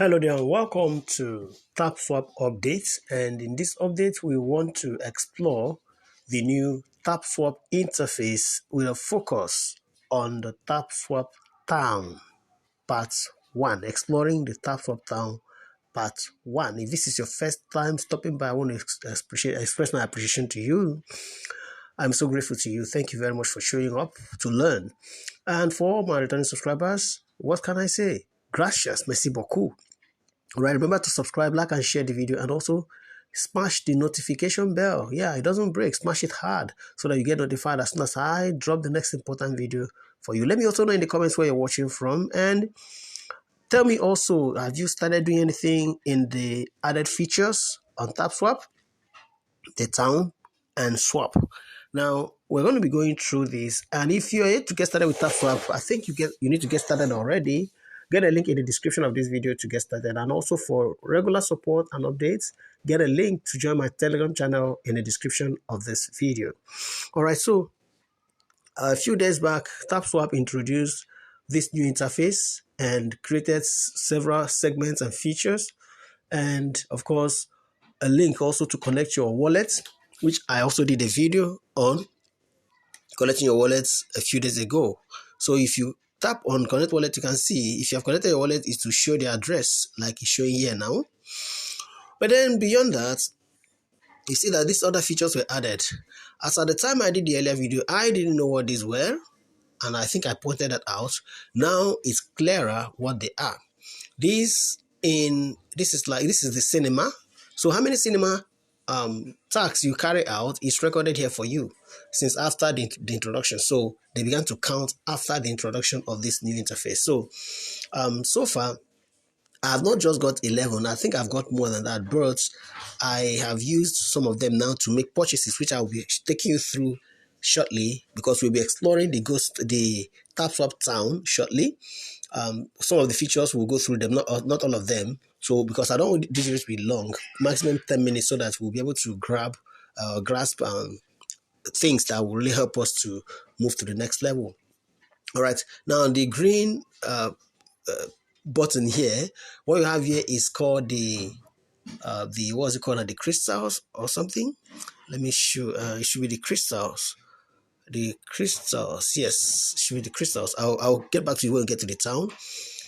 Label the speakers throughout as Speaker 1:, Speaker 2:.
Speaker 1: Hello there and welcome to TAPSWAP updates, and in this update we want to explore the new TAPSWAP interface with a focus on the TAPSWAP town part 1, exploring the TAPSWAP town part 1. If this is your first time stopping by, I want to express my appreciation to you. I'm so grateful to you. Thank you very much for showing up to learn. And for all my returning subscribers, what can I say? Gracias, merci beaucoup. Alright, remember to subscribe, like, and share the video, and also smash the notification bell. Yeah, it doesn't break. Smash it hard so that you get notified as soon as I drop the next important video for you. Let me also know in the comments where you're watching from, and tell me also, have you started doing anything in the added features on TAPSWAP, the town, and swap? Now, we're going to be going through this, and if you're yet to get started with TAPSWAP, I think you need to get started already. Get a link in the description of this video to get started, and also for regular support and updates, get a link to join my Telegram channel in the description of this video. All right, so a few days back, TAPSWAP introduced this new interface and created several segments and features, and of course, a link also to connect your wallet, which I also did a video on connecting your wallets a few days ago. So if you tap on connect wallet, you can see if you have connected your wallet is to show the address like it's showing here now. But then beyond that, you see that these other features were added. As at the time I did the earlier video, I didn't know what these were, and I think I pointed that out. Now it's clearer what they are. This is the cinema. So how many cinema tasks you carry out is recorded here for you since after the introduction. So they began to count after the introduction of this new interface. So so far I have not just got 11, I think I've got more than that, but I have used some of them now to make purchases, which I will be taking you through shortly, because we'll be exploring the TAPSWAP town shortly. Some of the features we'll go through them, not all of them. So because I don't want this video to be long, maximum 10 minutes, so that we'll be able to grasp things that will really help us to move to the next level. All right, now the green button here, what you have here is called the what's it called, the crystals or something. Let me show. It should be the crystals. The crystals, yes, should be the crystals. I'll get back to you when we get to the town.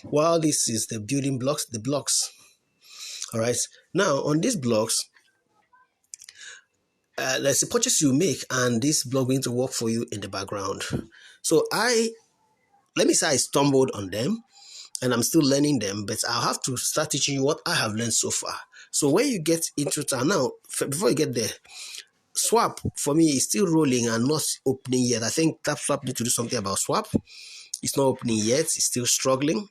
Speaker 1: While this is the building blocks, the blocks. All right, now on these blocks, there's a purchase you make, and this block going to work for you in the background. So let me say I stumbled on them, and I'm still learning them, but I'll have to start teaching you what I have learned so far. So when you get into town now, before you get there, swap for me is still rolling and not opening yet. I think TAPSWAP need to do something about swap. It's not opening yet. It's still struggling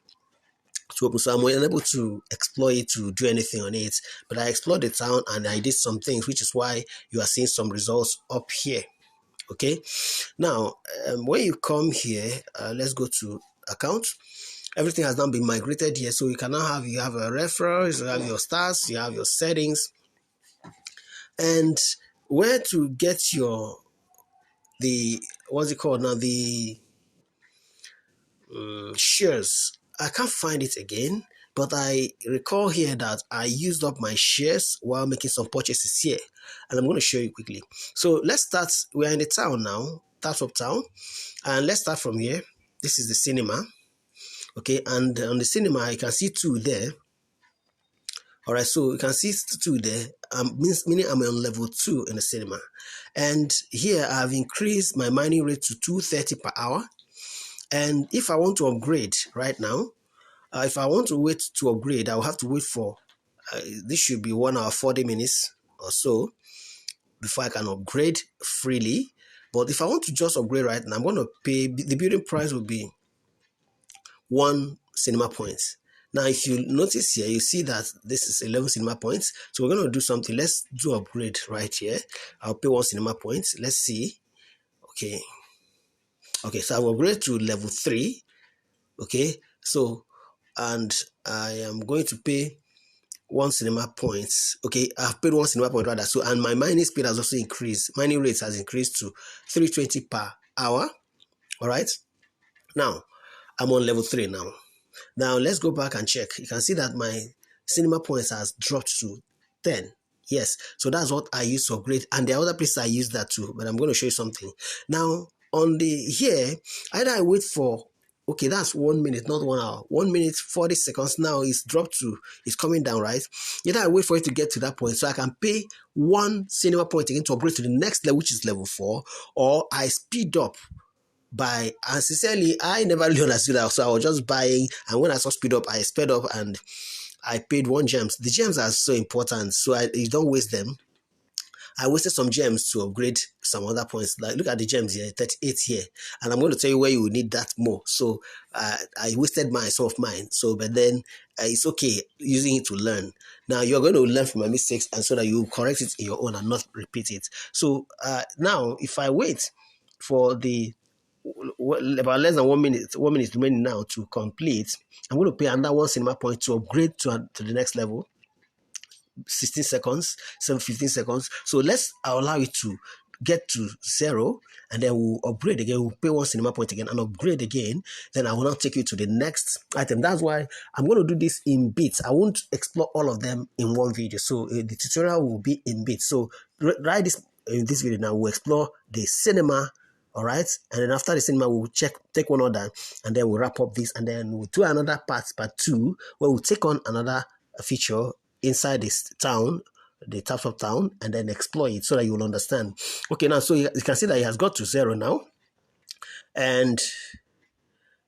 Speaker 1: to open. So I'm unable to explore it, to do anything on it. But I explored the town and I did some things, which is why you are seeing some results up here. Okay. Now, when you come here, let's go to account. Everything has now been migrated here. So you can now have a referral, you have your stats, you have your settings, and where to get what's it called now, the shares. I can't find it again, but I recall here that I used up my shares while making some purchases here, and I'm going to show you quickly. So let's start. We're in the town now, TAPSWAP town, and let's start from here. This is the cinema. Okay, and on the cinema you can see 2 there. All right, so you can see 2 there, meaning I'm on level 2 in the cinema. And here I've increased my mining rate to 230 per hour. And if I want to upgrade right now, if I want to wait to upgrade, I'll have to wait for, this should be 1 hour 40 minutes or so before I can upgrade freely. But if I want to just upgrade right now, I'm going to pay, the building price will be 1 cinema points. Now, if you notice here, you see that this is 11 cinema points. So we're going to do something. Let's do upgrade right here. I'll pay 1 cinema points. Let's see. Okay. Okay, so I'll upgrade to level 3. Okay, so, and I am going to pay 1 cinema points. Okay, I've paid 1 cinema point rather. So, and my mining speed has also increased. Mining rates has increased to 320 per hour. All right. Now, I'm on level 3 now. Now let's go back and check. You can see that my cinema points has dropped to 10. Yes, so that's what I use to upgrade, and the other places I use that too, but I'm going to show you something. Now on the here, either I wait for, okay, that's 1 minute, not 1 hour. 1 minute, 40 seconds. Now it's dropped to, it's coming down, right? Either I wait for it to get to that point so I can pay 1 cinema point again to upgrade to the next level, which is level 4, or I speed up by, and sincerely, I never really understood that. So I was just buying, and when I saw speed up, I sped up and I paid 1 gems. The gems are so important, so you don't waste them. I wasted some gems to upgrade some other points. Like, look at the gems here, 38 here. And I'm going to tell you where you will need that more. So I wasted some of mine. So, but then it's okay using it to learn. Now you're going to learn from my mistakes, and so that you correct it in your own and not repeat it. So now if I wait for the about less than 1 minute, 1 minute remaining now to complete, I'm going to pay another 1 cinema point to upgrade to the next level. 16 seconds, 15 seconds. So let's allow it to get to 0, and then we'll upgrade again. We'll pay 1 cinema point again and upgrade again. Then I will now take you to the next item. That's why I'm going to do this in bits. I won't explore all of them in one video. So the tutorial will be in bits. So right in this video now, we'll explore the cinema. All right, and then after the cinema, we'll take one other, and then we'll wrap up this, and then we'll do another part 2, where we'll take on another feature inside this town, the TAPSWAP town, and then explore it so that you will understand. Okay, now so you can see that it has got to 0 now, and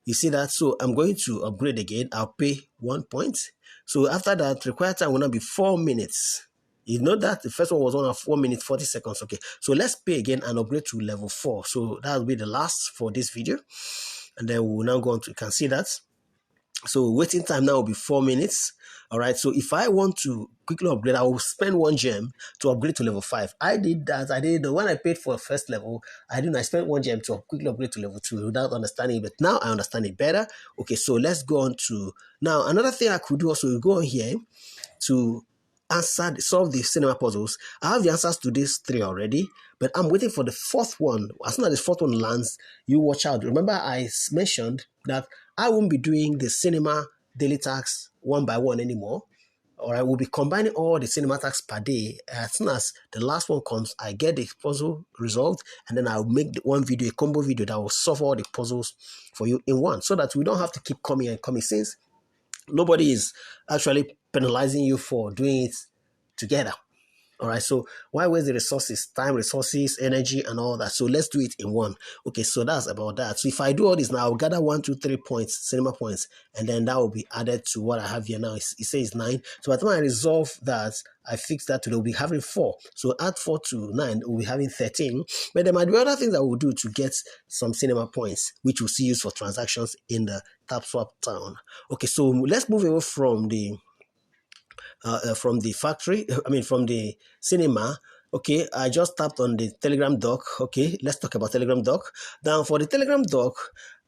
Speaker 1: you see that. So I'm going to upgrade again. I'll pay 1 point. So after that, required time will now be 4 minutes. You know that the first one was 1 minute 40 seconds. Okay, so let's pay again and upgrade to level 4. So that will be the last for this video, and then we will now go on to, you can see that. So waiting time now will be 4 minutes. All right, so if I want to quickly upgrade, I will spend 1 gem to upgrade to level 5. I did that. I did when I paid for first level. I spent 1 gem to quickly upgrade to level 2 without understanding it. But now I understand it better. Okay, so let's go on to now another thing I could do also. Go on here to solve the cinema puzzles. I have the answers to these 3 already, but I'm waiting for the 4th one. As soon as the 4th one lands, you watch out. Remember, I mentioned that I won't be doing the cinema daily tasks 1 by 1 anymore. Or I will be combining all the cinema tasks per day. As soon as the last one comes, I get the puzzle resolved, and then I'll make one video, a combo video that will solve all the puzzles for you in one, so that we don't have to keep coming and coming, since nobody is actually penalizing you for doing it together. All right, so why waste the resources, time, resources, energy, and all that? So let's do it in one. Okay, so that's about that. So if I do all this now, I'll gather 1, 2, 3 points, cinema points, and then that will be added to what I have here now. It says 9. So by the time I resolve that, I fix that to, we'll be having 4. So add 4 to 9, we'll be having 13. But there might be other things that we'll do to get some cinema points, which we'll see used for transactions in the TAPSWAP town. Okay, so let's move away from the factory, from the cinema. Okay, I just tapped on the Telegram doc. Okay, let's talk about Telegram doc. Now, for the Telegram doc,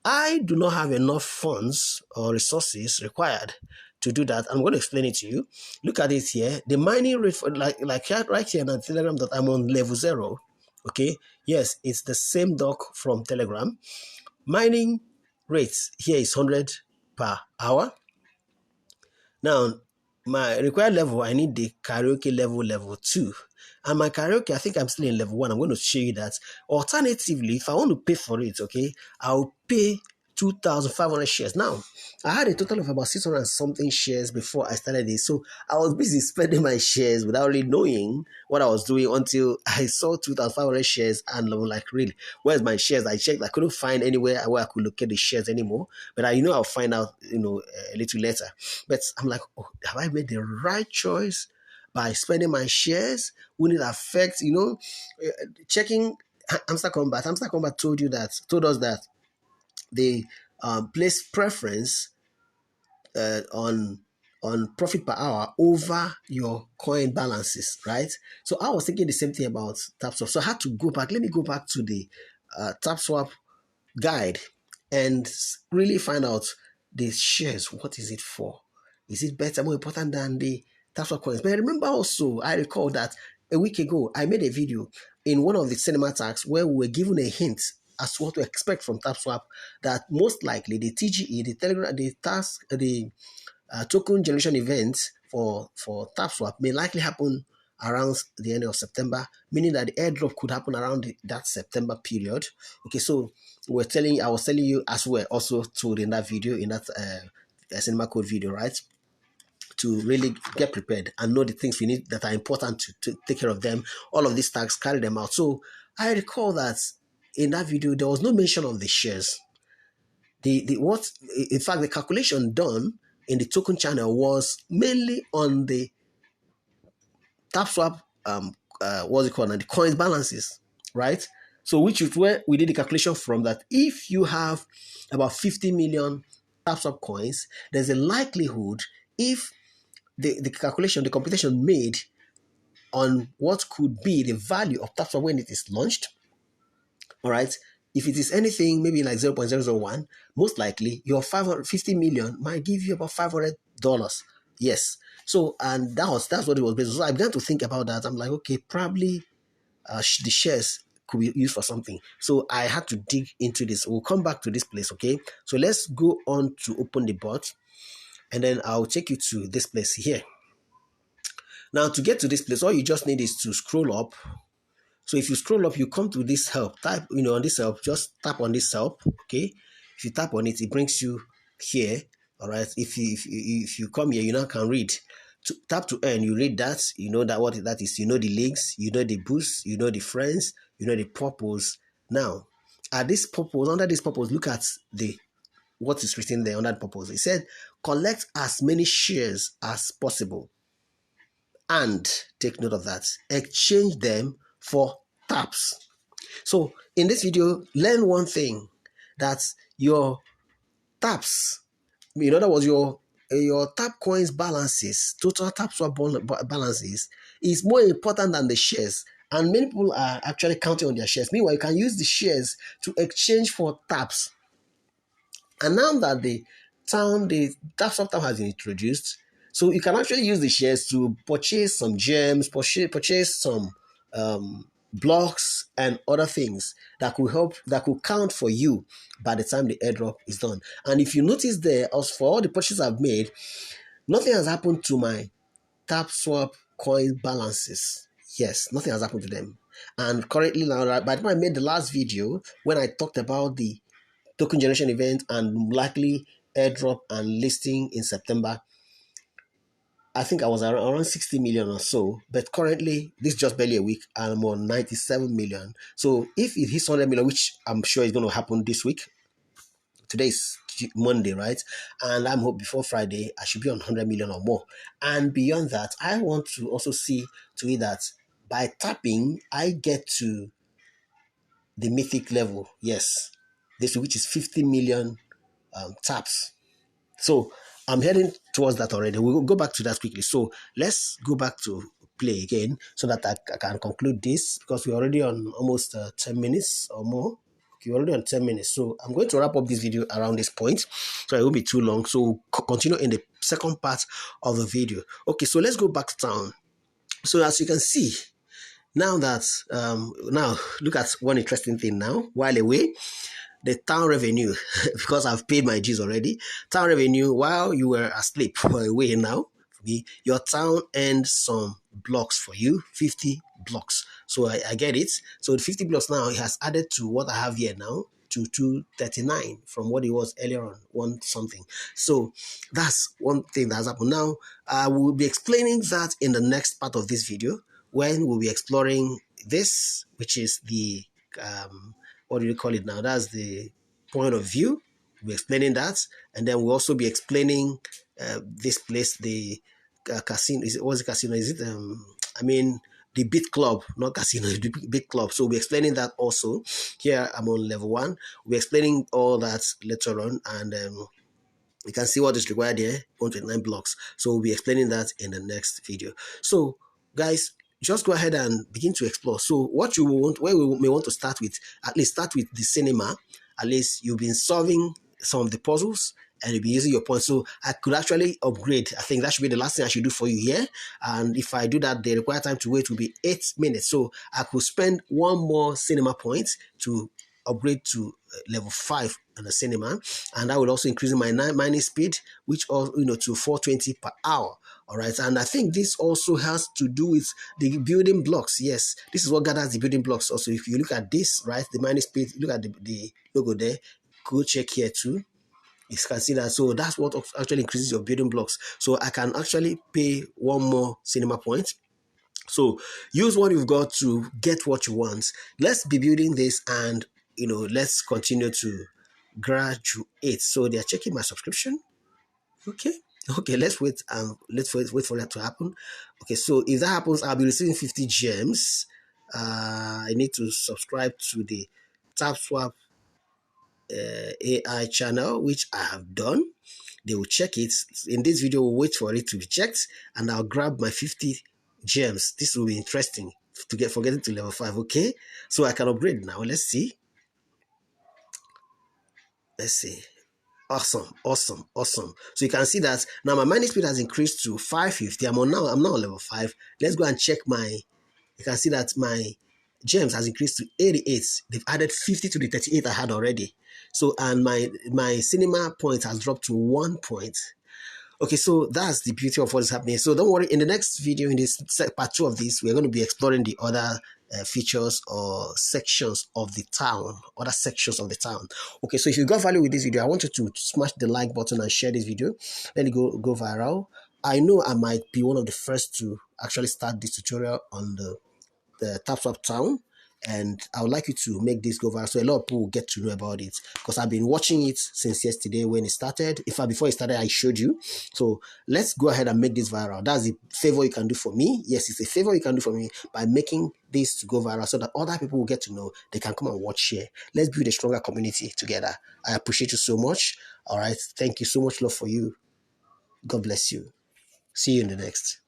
Speaker 1: I do not have enough funds or resources required to do that. I'm going to explain it to you. Look at it here. The mining rate, for, like right here on the Telegram doc, I'm on level 0. Okay, yes, it's the same doc from Telegram. Mining rates here is 100 per hour. Now, my required level, I need the karaoke level 2. And my karaoke, I think I'm still in level 1. I'm going to show you that. Alternatively, if I want to pay for it, okay, I'll pay 2,500 shares. Now, I had a total of about 600 and something shares before I started this. So I was busy spending my shares without really knowing what I was doing until I saw 2,500 shares, and I'm like, really, where's my shares? I checked. I couldn't find anywhere where I could locate the shares anymore. But I'll find out, a little later. But I'm like, oh, have I made the right choice by spending my shares? Will it affect, checking Hamster Combat? Hamster Combat told us that they place preference on profit per hour over your coin balances, right? So I was thinking the same thing about TAPSWAP. So I had to go back. Let me go back to the TAPSWAP guide and really find out the shares. What is it for? Is it better, more important than the TAPSWAP coins? But I remember also, I recall that a week ago, I made a video in one of the cinema tags where we were given a hint as to what to expect from TAPSWAP, that most likely the TGE, the Telegram, the token generation event for TAPSWAP may likely happen around the end of September, meaning that the airdrop could happen around that September period. Okay, so I was telling you, as we're also told in that video, in that cinema code video, right? To really get prepared and know the things we need that are important to take care of them. All of these tags, carry them out. So I recall that in that video, there was no mention of the shares. In fact, the calculation done in the token channel was mainly on the TAPSWAP, what's it called, and the coins balances, right? So which is where we did the calculation from, that if you have about 50 million TAPSWAP coins, there's a likelihood, if the calculation, the computation made on what could be the value of TAPSWAP when it is launched, all right, if it is anything maybe like 0.001, most likely your 550 million might give you about $500. Yes. So, and that's what it was based on. So I began to think about that. I'm like, okay, probably the shares could be used for something. So I had to dig into this. We'll come back to this place, okay? So let's go on to open the bot, and then I'll take you to this place here. Now, to get to this place, all you just need is to scroll up. So if you scroll up, you come to this help. Type, on this help, just tap on this help, okay? If you tap on it, it brings you here, all right? If you come here, you now can read. Tap to earn, you read that, you know that what that is, you know the links, you know the boosts, you know the friends, you know the purpose. Now, under this purpose, look at what is written there under the purpose. It said, collect as many shares as possible. And take note of that, exchange them for taps. So in this video, learn one thing, that your taps, in other words, your tap coins balances, total TAPSWAP balances, is more important than the shares. And many people are actually counting on their shares. Meanwhile, you can use the shares to exchange for taps. And now that the TAPSWAP tab has been introduced, so you can actually use the shares to purchase some gems, purchase some blocks and other things that could count for you by the time the airdrop is done. And if you notice there, as for all the purchases I've made, nothing has happened to my TAPSWAP coin balances. Yes, nothing has happened to them. And currently now, by the time I made the last video, when I talked about the token generation event and likely airdrop and listing in September, I think I was around 60 million or so, but currently this is just barely a week and I'm on 97 million. So if it hits 100 million, which I'm sure is going to happen this week, today is Monday, right? And I'm hoping before Friday, I should be on 100 million or more. And beyond that, I want to also see to it that by tapping, I get to the mythic level. Yes, this which is 50 million taps. So I'm heading towards that already. We'll go back to that quickly. So let's go back to play again so that I can conclude this, because we're already on almost 10 minutes or more. Okay, we're already on 10 minutes. So I'm going to wrap up this video around this point, so it won't be too long. So we'll continue in the second part of the video. Okay, so let's go back to town. So as you can see, now that, now look at one interesting thing now, while away. The town revenue, because I've paid my dues already. Town revenue, while you were asleep or away now, your town earned some blocks for you, 50 blocks. So I get it. So the 50 blocks now, it has added to what I have here now, to 239 from what it was earlier on, 1 something. So that's one thing that has happened. Now, I will be explaining that in the next part of this video, when we'll be exploring this, which is the what do you call it now? That's the point of view. We're explaining that, and then we'll also be explaining this place, the casino. What's the casino? Is it? I mean, the Beat Club, not casino, the Beat Club. So we're explaining that also. Here I'm on level 1. We're explaining all that later on, and you can see what is required here, 129 blocks. So we'll be explaining that in the next video. So guys, just go ahead and begin to explore. So what you want, where we may want to start with, at least start with the cinema. At least you've been solving some of the puzzles and you'll be using your points. So I could actually upgrade. I think that should be the last thing I should do for you here. And if I do that, the required time to wait will be 8 minutes. So I could spend 1 more cinema point to upgrade to level 5 on the cinema, and that will also increase my mining speed, which all to 420 per hour. All right, and I think this also has to do with the building blocks. Yes, this is what gathers the building blocks. Also, if you look at this, right, the mining speed, look at the logo there. Go check here too. You can see that. So that's what actually increases your building blocks. So I can actually pay one more cinema point. So use what you've got to get what you want. Let's be building this, and let's continue to graduate. So they are checking my subscription. Okay, let's wait wait for that to happen. Okay, so if that happens, I'll be receiving 50 gems. I need to subscribe to the TAPSWAP AI channel, which I have done. They will check it. In this video, we'll wait for it to be checked, and I'll grab my 50 gems. This will be interesting to get for getting to level 5. Okay, so I can upgrade now. Let's see. Awesome. So you can see that now my mining speed has increased to 550. I'm now on level 5. Let's go and check you can see that my gems has increased to 88. They've added 50 to the 38 I had already. So, and my cinema point has dropped to 1 point. Okay, so that's the beauty of what is happening. So don't worry, in the next video, in this part 2 of this, we're going to be exploring the other features or sections of the town, other sections of the town. Okay, so if you got value with this video, I want you to smash the like button and share this video. Let it go viral. I know I might be one of the first to actually start this tutorial on the TAPSWAP town, and I would like you to make this go viral so a lot of people will get to know about it, because I've been watching it since yesterday when it started. In fact, before it started, I showed you. So let's go ahead and make this viral. That's the favor you can do for me. Yes, it's a favor you can do for me by making this to go viral so that other people will get to know. They can come and watch here. Let's build a stronger community together. I appreciate you so much. All right, thank you so much. Love for you. God bless you. See you in the next.